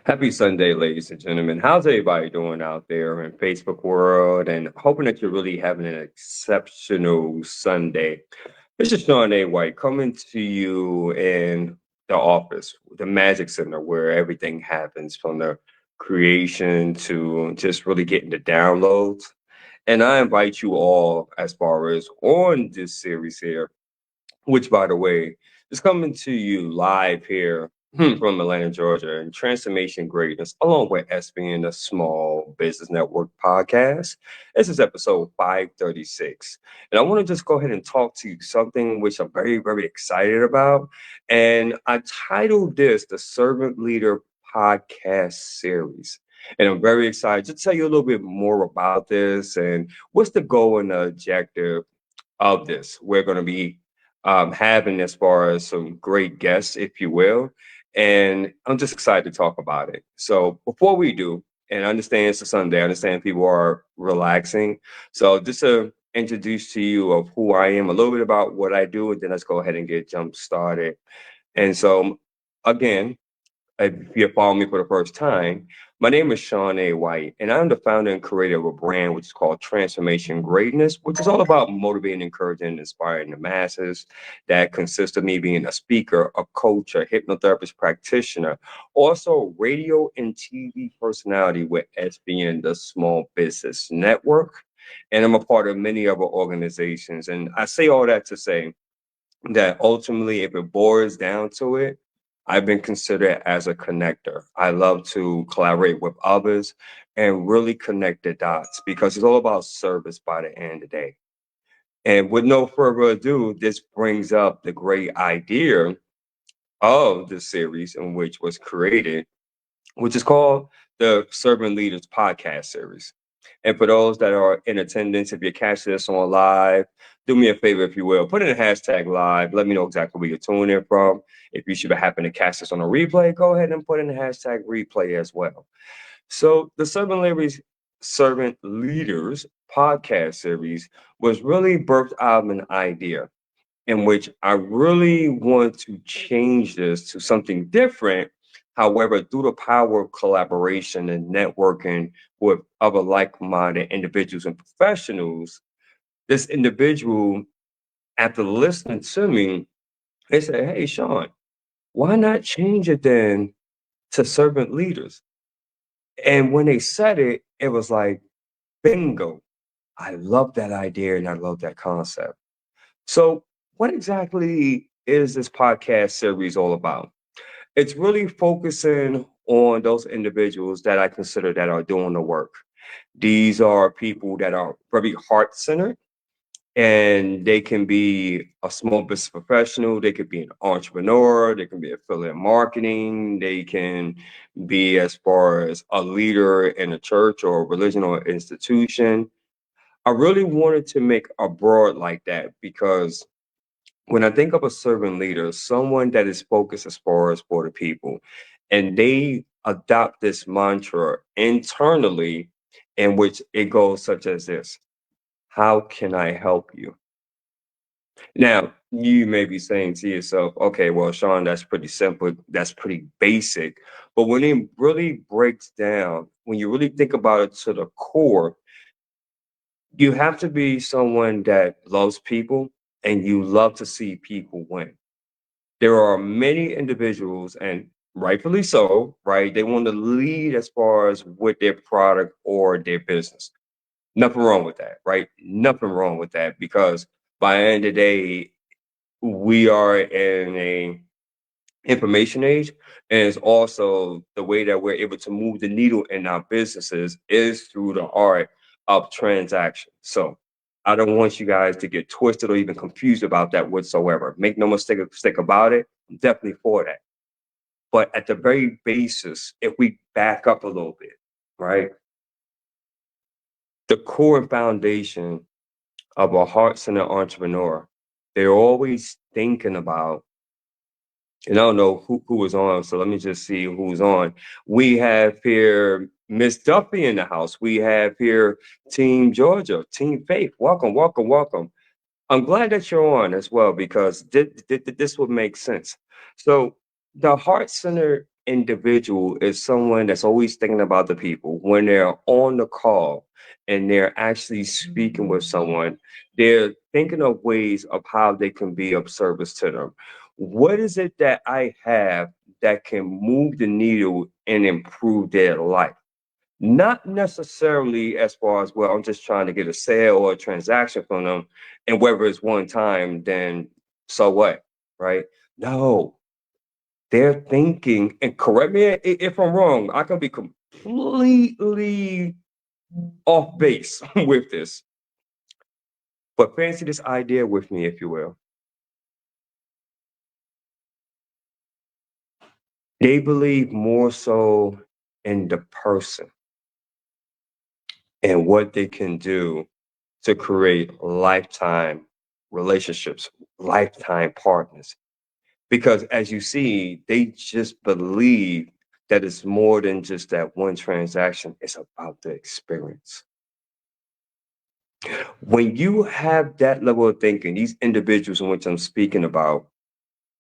Happy Sunday, ladies and gentlemen. How's everybody doing out there in Facebook world? And hoping that you're really having an exceptional Sunday. This is Sean A. White coming to you in the office, the Magic Center, where everything happens from the creation to just really getting the downloads. And I invite you all, as far as on this series here, which, by the way, is coming to you live here from Atlanta, Georgia, and Transformation Greatness, along with SBN, the Small Business Network podcast. This is episode 536. And I want to just go ahead and talk to you something which I'm very, very excited about. And I titled this the Servant Leader Podcast Series. And I'm very excited to tell you a little bit more about this and what's the goal and the objective of this. We're going to be having as far as some great guests, if you will. And I'm just excited to talk about it. So before we do, and I understand it's a Sunday, I understand people are relaxing. So just to introduce to you of who I am, a little bit about what I do, and then let's go ahead and get jump started. And so again, if you're following me for the first time, my name is Sean A. White, and I'm the founder and creator of a brand which is called Transformation Greatness, which is all about motivating, encouraging, and inspiring the masses. That consists of me being a speaker, a coach, a hypnotherapist practitioner, also radio and TV personality with SBN, the Small Business Network. And I'm a part of many other organizations. And I say all that to say that ultimately, if it boils down to it, I've been considered as a connector. I love to collaborate with others and really connect the dots because it's all about service by the end of the day. And with no further ado, this brings up the great idea of the series in which was created, which is called the Servant Leaders Podcast Series. And for those that are in attendance, if you're catching this on live, do me a favor, if you will, put in a hashtag live. Let me know exactly where you're tuning in from. If you should happen to catch this on a replay, go ahead and put in the hashtag replay as well. So the Servant Leaders podcast series was really birthed out of an idea in which I really want to change this to something different. However, through the power of collaboration and networking with other like minded individuals and professionals, this individual, after listening to me, they said, "Hey, Sean, why not change it then to servant leaders?" And when they said it, it was like, bingo. I love that idea and I love that concept. So, what exactly is this podcast series all about? It's really focusing on those individuals that I consider that are doing the work. These are people that are very heart centered, and they can be a small business professional, they could be an entrepreneur, they can be affiliate marketing, they can be as far as a leader in a church or a religion or institution. I really wanted to make a broad like that because when I think of a servant leader, someone that is focused as far as for the people, and they adopt this mantra internally, in which it goes such as this: how can I help you? Now, you may be saying to yourself, okay, well, Sean, that's pretty simple, that's pretty basic. But when it really breaks down, when you really think about it to the core, you have to be someone that loves people and you love to see people win. There are many individuals, and rightfully so, right? They want to lead as far as with their product or their business. Nothing wrong with that, right? Nothing wrong with that because by the end of the day, we are in a information age, and it's also the way that we're able to move the needle in our businesses is through the art of transaction. So I don't want you guys to get twisted or even confused about that whatsoever. Make no mistake about it. I'm definitely for that. But at the very basis, if we back up a little bit, right? The core and foundation of a heart-centered entrepreneur, they're always thinking about, and I don't know who was on, so let me just see who's on. We have here Miss Duffy in the house. We have here Team Georgia, Team Faith. Welcome, welcome, welcome. I'm glad that you're on as well because this would make sense. So the heart centered individual is someone that's always thinking about the people. When they're on the call and they're actually speaking with someone, they're thinking of ways of how they can be of service to them. What is it that I have that can move the needle and improve their life? Not necessarily as far as, well, I'm just trying to get a sale or a transaction from them. And whether it's one time, then so what? Right? No, they're thinking, and correct me if I'm wrong, I can be completely off base with this, but fancy this idea with me, if you will. They believe more so in the person and what they can do to create lifetime relationships, lifetime partners. Because as you see, they just believe that it's more than just that one transaction, it's about the experience. When you have that level of thinking, these individuals in which I'm speaking about,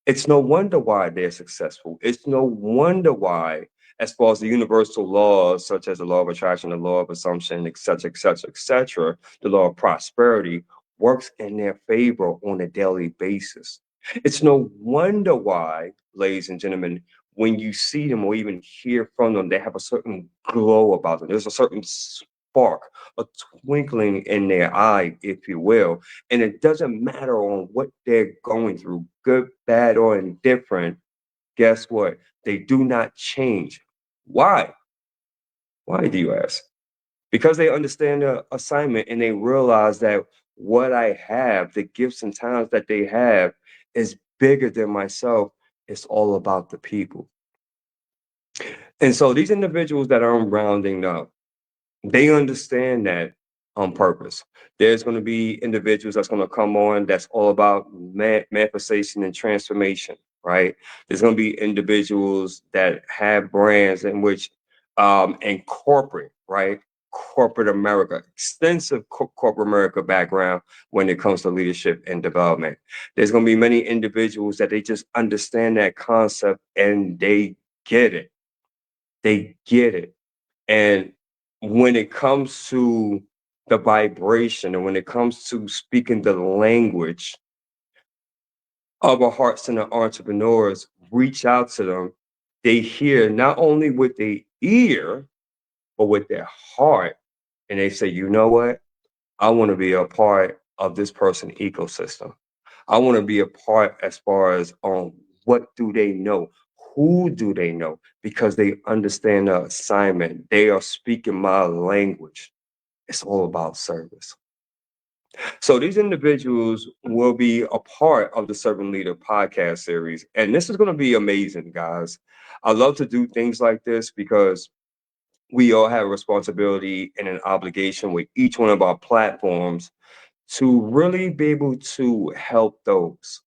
it's no wonder why they're successful. It's no wonder why, as far as the universal laws, such as the law of attraction, the law of assumption, et cetera, et cetera, et cetera, the law of prosperity works in their favor on a daily basis. It's no wonder why, ladies and gentlemen, when you see them or even hear from them, they have a certain glow about them. There's a certain spark, a twinkling in their eye, if you will. And it doesn't matter on what they're going through, good, bad, or indifferent. Guess what? They do not change. Why? Why do you ask? Because they understand the assignment and they realize that what I have, the gifts and talents that they have, is bigger than myself. It's all about the people. And so these individuals that I'm rounding up, they understand that on purpose. There's going to be individuals that's going to come on that's all about manifestation and transformation, right? There's going to be individuals that have brands in which, and corporate, right? Corporate America, extensive corporate America background when it comes to leadership and development. There's going to be many individuals that they just understand that concept and they get it. They get it. And when it comes to the vibration and when it comes to speaking the language of our hearts and the entrepreneurs, reach out to them. They hear not only with their ear, but with their heart. And they say, you know what? I want to be a part of this person ecosystem. I want to be a part as far as what do they know? Who do they know? Because they understand the assignment. They are speaking my language. It's all about service. So these individuals will be a part of the Servant Leader podcast series. And this is going to be amazing, guys. I love to do things like this because we all have a responsibility and an obligation with each one of our platforms to really be able to help those,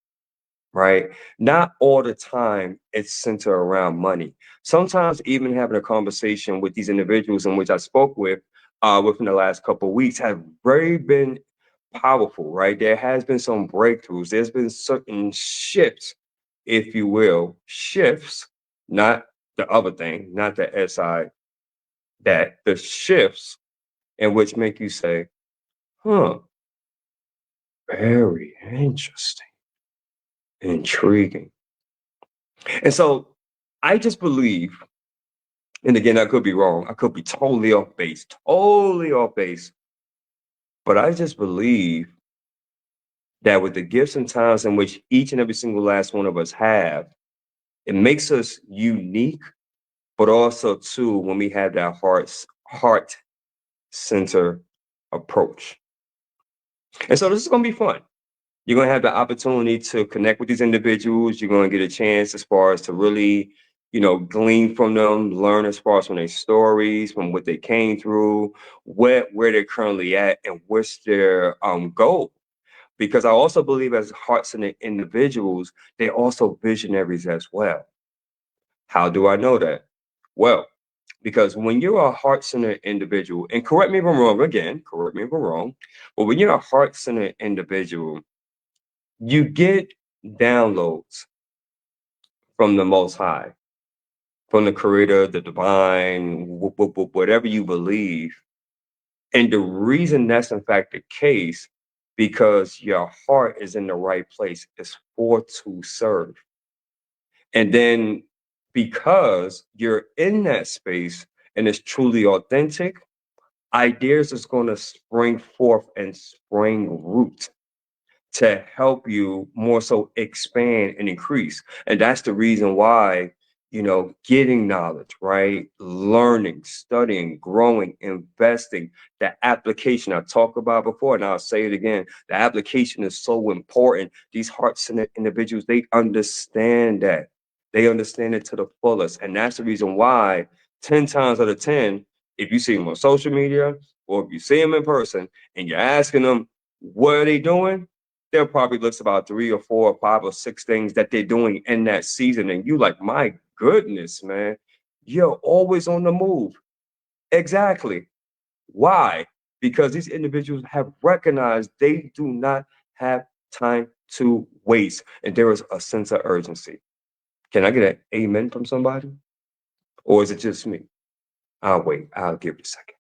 right? Not all the time it's centered around money. Sometimes even having a conversation with these individuals in which I spoke with within the last couple of weeks have very been powerful, right? There has been some breakthroughs. There's been certain shifts, if you will, shifts, not the other thing, not the SI, that the shifts in which make you say, huh, very interesting, intriguing. And so I just believe, and again, I could be wrong. I could be totally off base. But I just believe that with the gifts and talents in which each and every single last one of us have, it makes us unique, but also too, when we have that heart center approach. And so this is going to be fun. You're going to have the opportunity to connect with these individuals. You're going to get a chance as far as to really, glean from them, learn as far as from their stories, from what they came through, where they're currently at, and what's their goal. Because I also believe as heart-centered individuals, they're also visionaries as well. How do I know that? Well, because when you're a heart-centered individual, and correct me if I'm wrong, again, correct me if I'm wrong, but when you're a heart-centered individual, you get downloads from the Most High. from the creator, the divine, whatever you believe. And the reason that's in fact the case, because your heart is in the right place, is for to serve. And then because you're in that space and it's truly authentic, ideas is going to spring forth and spring root to help you more so expand and increase. And that's the reason why, getting knowledge, right? Learning, studying, growing, investing, the application I talked about before, and I'll say it again, the application is so important. These heart centered individuals, they understand that. They understand it to the fullest. And that's the reason why 10 times out of 10, if you see them on social media or if you see them in person and you're asking them, what are they doing? They'll probably list about 3 or 4 or 5 or 6 things that they're doing in that season. And you like, my goodness, man, you're always on the move. Exactly. Why? Because these individuals have recognized they do not have time to waste. And there is a sense of urgency. Can I get an amen from somebody? Or is it just me? I'll wait. I'll give it a second.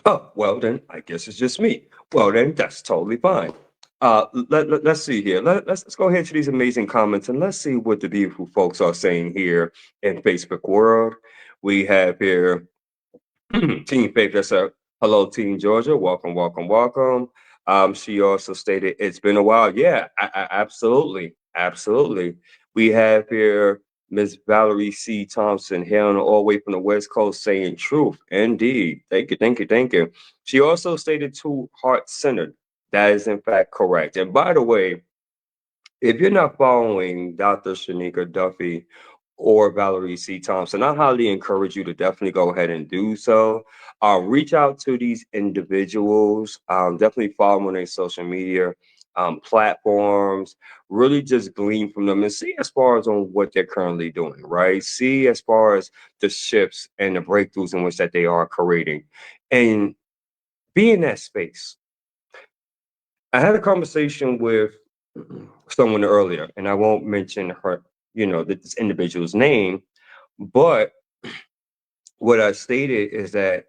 Oh, well, then I guess it's just me. Well, then that's totally fine. Let's see here. Let's go ahead to these amazing comments and let's see what the beautiful folks are saying here in Facebook world. We have here Team Faith. That's a hello, Team Georgia. Welcome, welcome, welcome. She also stated it's been a while. Yeah, absolutely, absolutely. We have here Miss Valerie C. Thompson, hailing all the way from the West Coast, saying truth. Indeed. Thank you, thank you, thank you. She also stated too heart centered. That is in fact correct. And by the way, if you're not following Dr. Shanika Duffy or Valerie C. Thompson, I highly encourage you to definitely go ahead and do so. Reach out to these individuals. Definitely follow them on their social media platforms. Really just glean from them and see as far as on what they're currently doing, right? See as far as the shifts and the breakthroughs in which that they are creating. And be in that space. I had a conversation with someone earlier, and I won't mention her, this individual's name, but what I stated is that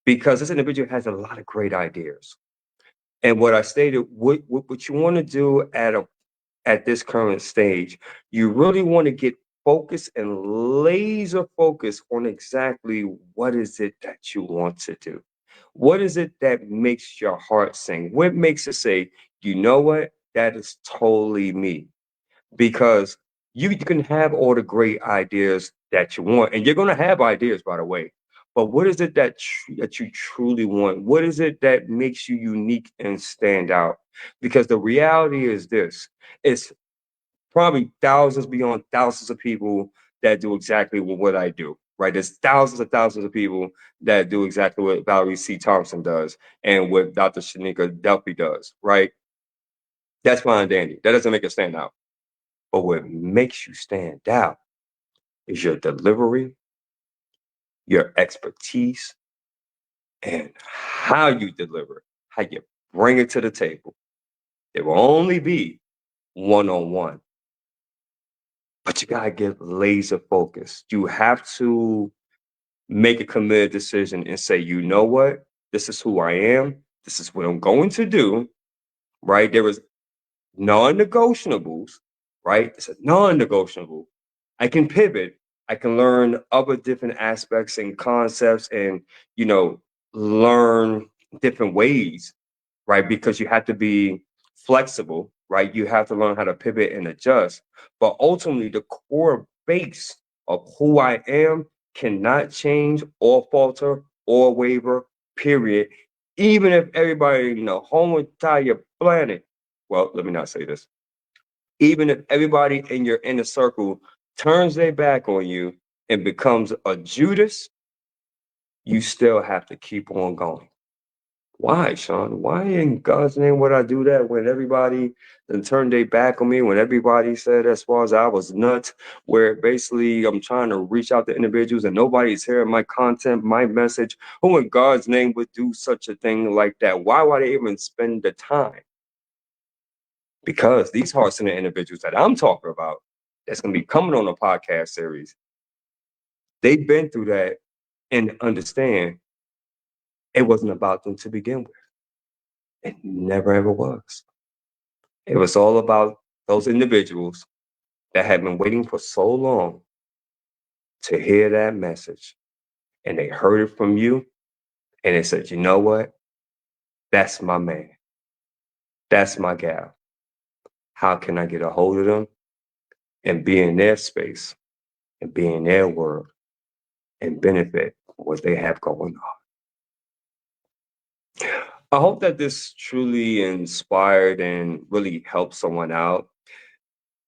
because this individual has a lot of great ideas, and what I stated, what you want to do at this current stage, you really want to get focused and laser focused on exactly what is it that you want to do. What is it that makes your heart sing? What makes it say, you know what? That is totally me. Because you can have all the great ideas that you want, and you're going to have ideas, by the way. But what is it that you truly want? What is it that makes you unique and stand out? Because the reality is this: it's probably thousands beyond thousands of people that do exactly what I do. Right? There's thousands and thousands of people that do exactly what Valerie C. Thompson does and what Dr. Shanika Duffy does. Right? That's fine, Danny. That doesn't make it stand out. But what makes you stand out is your delivery, your expertise, and how you deliver, how you bring it to the table. It will only be one on one, but you got to get laser focused. You have to make a committed decision and say, you know what? This is who I am. This is what I'm going to do. Right? There is non-negotiables, right? It's a non-negotiable. I can pivot. I can learn other different aspects and concepts and, you know, learn different ways, right? Because you have to be flexible, right? You have to learn how to pivot and adjust. But ultimately, the core base of who I am cannot change or falter or waver, period. Even if everybody in the whole entire planet, well, let me not say this. Even if everybody in your inner circle turns their back on you and becomes a Judas, you still have to keep on going. Why, Sean? Why in God's name would I do that when everybody then turned their back on me, when everybody said as far as I was nuts, where basically I'm trying to reach out to individuals and nobody's hearing my content, my message. Who in God's name would do such a thing like that? Why would they even spend the time? Because these heart centered individuals that I'm talking about, that's going to be coming on a podcast series, they've been through that and understand it wasn't about them to begin with. It never ever was. It was all about those individuals that had been waiting for so long to hear that message. And they heard it from you and they said, you know what? That's my man. That's my gal. How can I get a hold of them and be in their space and be in their world and benefit from what they have going on? I hope that this truly inspired and really helped someone out.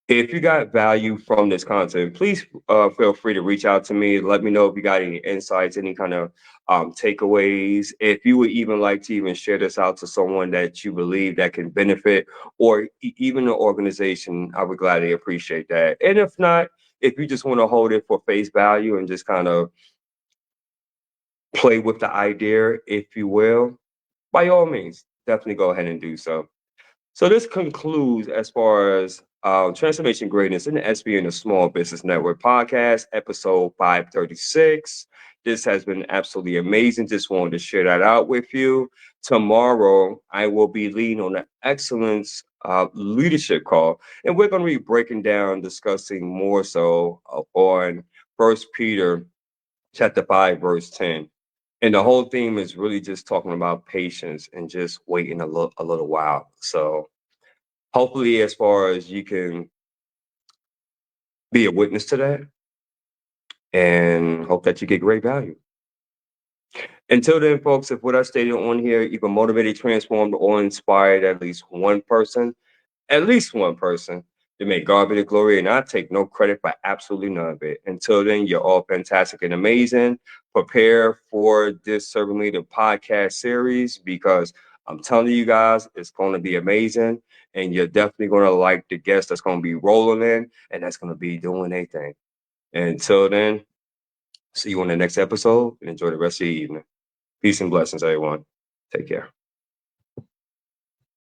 If you got value from this content, please feel free to reach out to me. Let me know if you got any insights, any kind of takeaways. If you would even like to even share this out to someone that you believe that can benefit, or even an organization, I would gladly appreciate that. And if not, if you just want to hold it for face value and just kind of play with the idea, if you will, by all means, definitely go ahead and do so. So this concludes as far as Transformation Greatness in the SBN, the Small Business Network podcast, episode 536. This has been absolutely amazing. Just wanted to share that out with you. Tomorrow, I will be leading on the excellence leadership call, and we're going to be breaking down, discussing more so on First Peter chapter 5, verse 10. And the whole theme is really just talking about patience and just waiting a little while. So hopefully, as far as you can be a witness to that, and hope that you get great value. Until then, folks, if what I stated on here either motivated, transformed, or inspired at least one person, to make God be the glory, and I take no credit for absolutely none of it. Until then, you're all fantastic and amazing. Prepare for this Serving Leader podcast series, because I'm telling you guys, it's going to be amazing. And you're definitely going to like the guest that's going to be rolling in and that's going to be doing a thing. Until then, see you on the next episode and enjoy the rest of your evening. Peace and blessings, everyone. Take care.